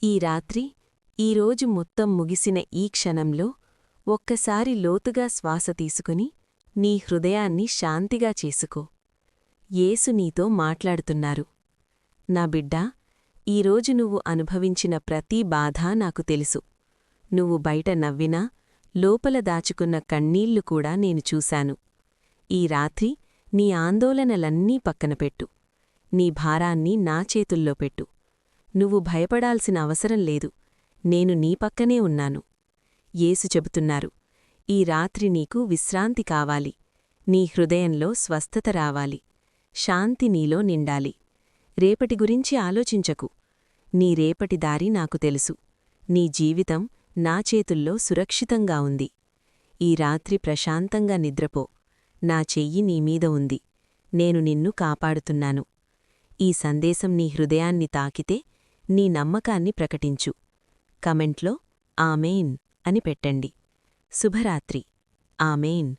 ఈ రాత్రి ఈరోజు మొత్తం ముగిసిన ఈ క్షణంలో ఒక్కసారి లోతుగా శ్వాస తీసుకుని నీ హృదయాన్ని శాంతిగా చేసుకో. యేసు నీతో మాట్లాడుతున్నారు. నా బిడ్డా, ఈరోజు నువ్వు అనుభవించిన ప్రతి బాధ నాకు తెలుసు. నువ్వు బయట నవ్వినా లోపల దాచుకున్న కన్నీళ్లు కూడా నేను చూశాను. ఈ రాత్రి నీ ఆందోళనలన్నీ పక్కనపెట్టు. నీ భారాన్ని నా చేతుల్లో పెట్టు. నువ్వు భయపడాల్సిన అవసరం లేదు. నేను నీ పక్కనే ఉన్నాను. యేసు చెబుతున్నారు, ఈ రాత్రి నీకు విశ్రాంతి కావాలి. నీ హృదయంలో స్వస్థత రావాలి. శాంతి నీలో నిండాలి. రేపటి గురించి ఆలోచించకు. నీ రేపటి దారి నాకు తెలుసు. నీ జీవితం నా చేతుల్లో సురక్షితంగా ఉంది. ఈ రాత్రి ప్రశాంతంగా నిద్రపో. నా చెయ్యి నీమీద ఉంది. నేను నిన్ను కాపాడుతున్నాను. ఈ సందేశం నీ హృదయాన్ని తాకితే నీ నమ్మకాన్ని ప్రకటించు. కమెంట్లో ఆమేన్ అని పెట్టండి. శుభరాత్రి. ఆమేన్.